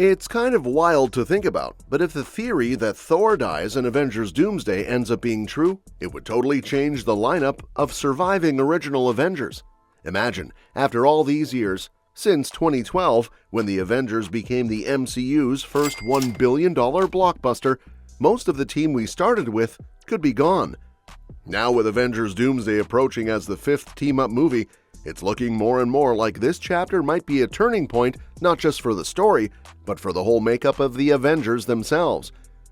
It's kind of wild to think about, but if the theory that Thor dies in Avengers Doomsday ends up being true, it would totally change the lineup of surviving original Avengers. Imagine, after all these years, since 2012, when the Avengers became the MCU's first $1 billion blockbuster, most of the team we started with could be gone. Now with Avengers Doomsday approaching as the fifth team-up movie, it's looking more and more like this chapter might be a turning point not just for the story, but for the whole makeup of the Avengers themselves.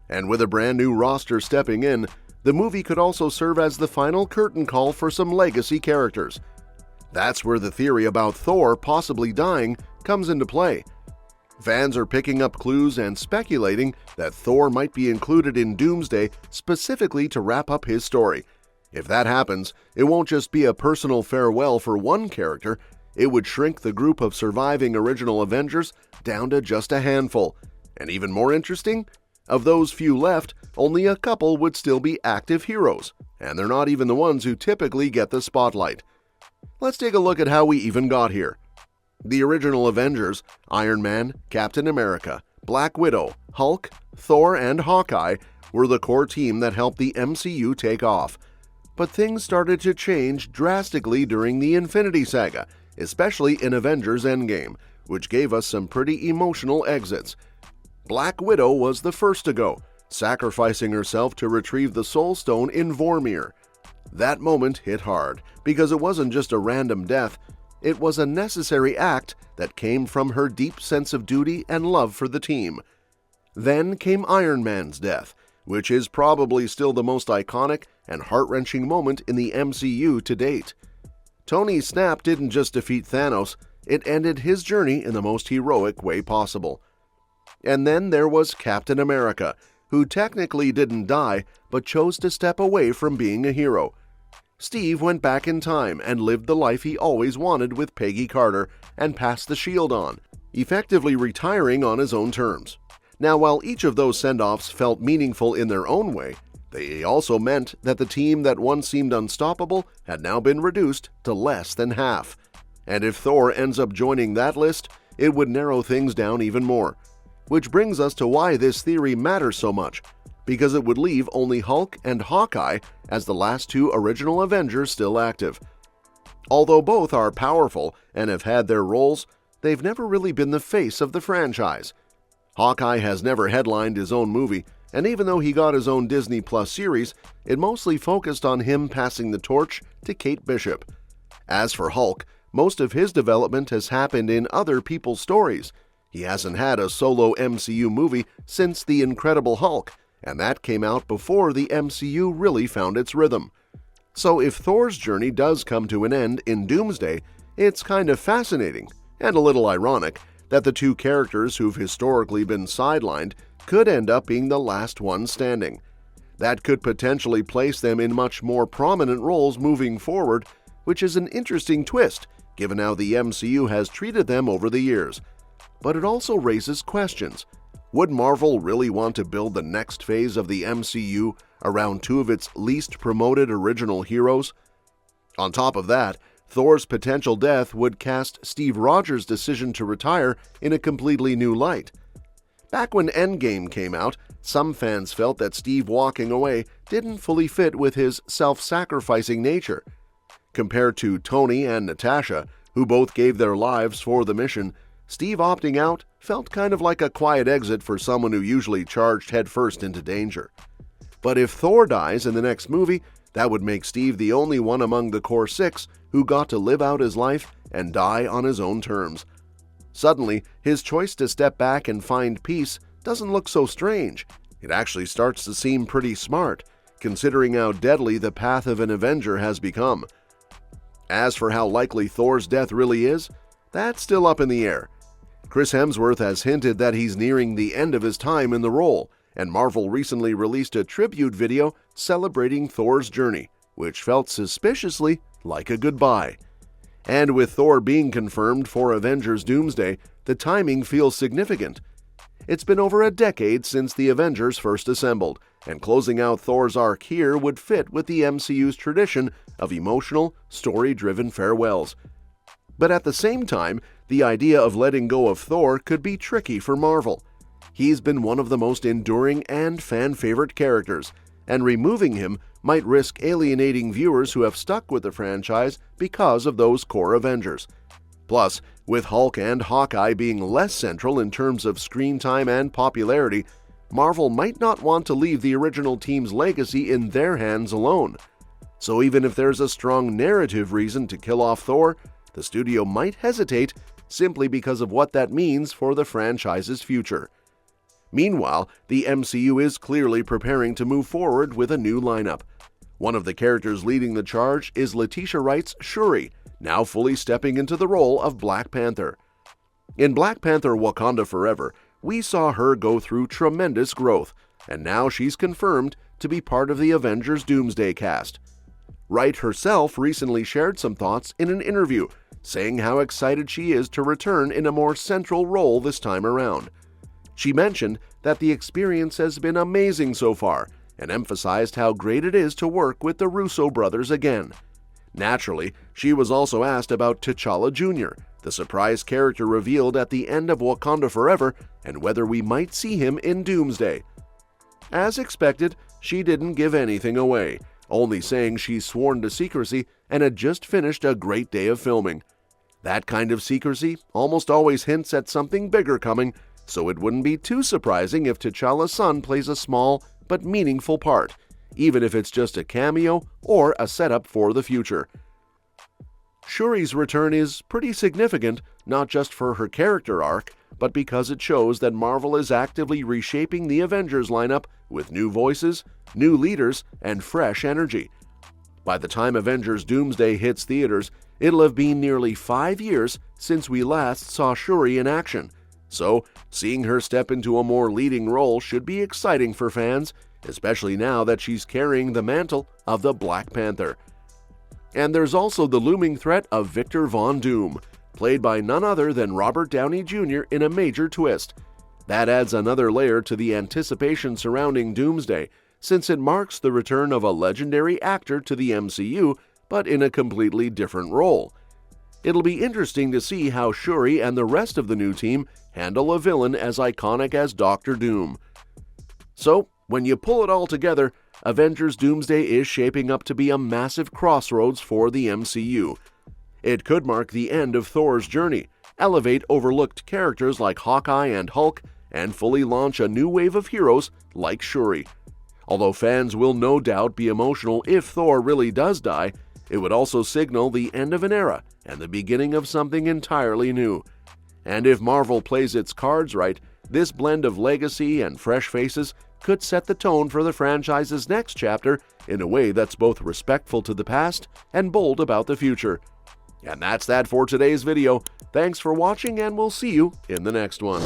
And with a brand new roster stepping in, the movie could also serve as the final curtain call for some legacy characters. That's where the theory about Thor possibly dying comes into play. Fans are picking up clues and speculating that Thor might be included in Doomsday specifically to wrap up his story. If that happens, it won't just be a personal farewell for one character, it would shrink the group of surviving original Avengers down to just a handful. And even more interesting, of those few left, only a couple would still be active heroes, and they're not even the ones who typically get the spotlight. Let's take a look at how we even got here. The original Avengers, Iron Man, Captain America, Black Widow, Hulk, Thor, and Hawkeye were the core team that helped the MCU take off. But things started to change drastically during the Infinity Saga, especially in Avengers Endgame, which gave us some pretty emotional exits. Black Widow was the first to go, sacrificing herself to retrieve the Soul Stone in Vormir. That moment hit hard, because it wasn't just a random death, it was a necessary act that came from her deep sense of duty and love for the team. Then came Iron Man's death, which is probably still the most iconic and heart-wrenching moment in the MCU to date. Tony's snap didn't just defeat Thanos, it ended his journey in the most heroic way possible. And then there was Captain America, who technically didn't die, but chose to step away from being a hero. Steve went back in time and lived the life he always wanted with Peggy Carter and passed the shield on, effectively retiring on his own terms. Now, while each of those send-offs felt meaningful in their own way, they also meant that the team that once seemed unstoppable had now been reduced to less than half. And if Thor ends up joining that list, it would narrow things down even more. Which brings us to why this theory matters so much, because it would leave only Hulk and Hawkeye as the last two original Avengers still active. Although both are powerful and have had their roles, they've never really been the face of the franchise. Hawkeye has never headlined his own movie, and even though he got his own Disney Plus series, it mostly focused on him passing the torch to Kate Bishop. As for Hulk, most of his development has happened in other people's stories. He hasn't had a solo MCU movie since The Incredible Hulk, and that came out before the MCU really found its rhythm. So if Thor's journey does come to an end in Doomsday, it's kind of fascinating, and a little ironic, that the two characters who've historically been sidelined could end up being the last ones standing. That could potentially place them in much more prominent roles moving forward, which is an interesting twist, given how the MCU has treated them over the years. But it also raises questions. Would Marvel really want to build the next phase of the MCU around two of its least promoted original heroes? On top of that, Thor's potential death would cast Steve Rogers' decision to retire in a completely new light. Back when Endgame came out, some fans felt that Steve walking away didn't fully fit with his self-sacrificing nature. Compared to Tony and Natasha, who both gave their lives for the mission, Steve opting out felt kind of like a quiet exit for someone who usually charged headfirst into danger. But if Thor dies in the next movie, that would make Steve the only one among the core six who got to live out his life and die on his own terms. Suddenly, his choice to step back and find peace doesn't look so strange. It actually starts to seem pretty smart, considering how deadly the path of an Avenger has become. As for how likely Thor's death really is, that's still up in the air. Chris Hemsworth has hinted that he's nearing the end of his time in the role, and Marvel recently released a tribute video celebrating Thor's journey, which felt suspiciously like a goodbye. And with Thor being confirmed for Avengers Doomsday, the timing feels significant. It's been over a decade since the Avengers first assembled, and closing out Thor's arc here would fit with the MCU's tradition of emotional, story-driven farewells. But at the same time, the idea of letting go of Thor could be tricky for Marvel. He's been one of the most enduring and fan-favorite characters, and removing him might risk alienating viewers who have stuck with the franchise because of those core Avengers. Plus, with Hulk and Hawkeye being less central in terms of screen time and popularity, Marvel might not want to leave the original team's legacy in their hands alone. So even if there's a strong narrative reason to kill off Thor, the studio might hesitate simply because of what that means for the franchise's future. Meanwhile, the MCU is clearly preparing to move forward with a new lineup. One of the characters leading the charge is Letitia Wright's Shuri, now fully stepping into the role of Black Panther. In Black Panther: Wakanda Forever, we saw her go through tremendous growth, and now she's confirmed to be part of the Avengers Doomsday cast. Wright herself recently shared some thoughts in an interview, saying how excited she is to return in a more central role this time around. She mentioned that the experience has been amazing so far, and emphasized how great it is to work with the Russo brothers again. Naturally, she was also asked about T'Challa Jr., the surprise character revealed at the end of Wakanda Forever, and whether we might see him in Doomsday. As expected, she didn't give anything away, only saying she's sworn to secrecy and had just finished a great day of filming. That kind of secrecy almost always hints at something bigger coming, so it wouldn't be too surprising if T'Challa's son plays a small but meaningful part, even if it's just a cameo or a setup for the future. Shuri's return is pretty significant, not just for her character arc, but because it shows that Marvel is actively reshaping the Avengers lineup with new voices, new leaders, and fresh energy. By the time Avengers Doomsday hits theaters, it'll have been nearly 5 years since we last saw Shuri in action, so seeing her step into a more leading role should be exciting for fans, especially now that she's carrying the mantle of the Black Panther. And there's also the looming threat of Victor Von Doom, played by none other than Robert Downey Jr. in a major twist. That adds another layer to the anticipation surrounding Doomsday, since it marks the return of a legendary actor to the MCU, but in a completely different role. It'll be interesting to see how Shuri and the rest of the new team handle a villain as iconic as Doctor Doom. So, when you pull it all together, Avengers Doomsday is shaping up to be a massive crossroads for the MCU. It could mark the end of Thor's journey, elevate overlooked characters like Hawkeye and Hulk, and fully launch a new wave of heroes like Shuri. Although fans will no doubt be emotional if Thor really does die, it would also signal the end of an era and the beginning of something entirely new. And if Marvel plays its cards right, this blend of legacy and fresh faces could set the tone for the franchise's next chapter in a way that's both respectful to the past and bold about the future. And that's that for today's video. Thanks for watching, and we'll see you in the next one.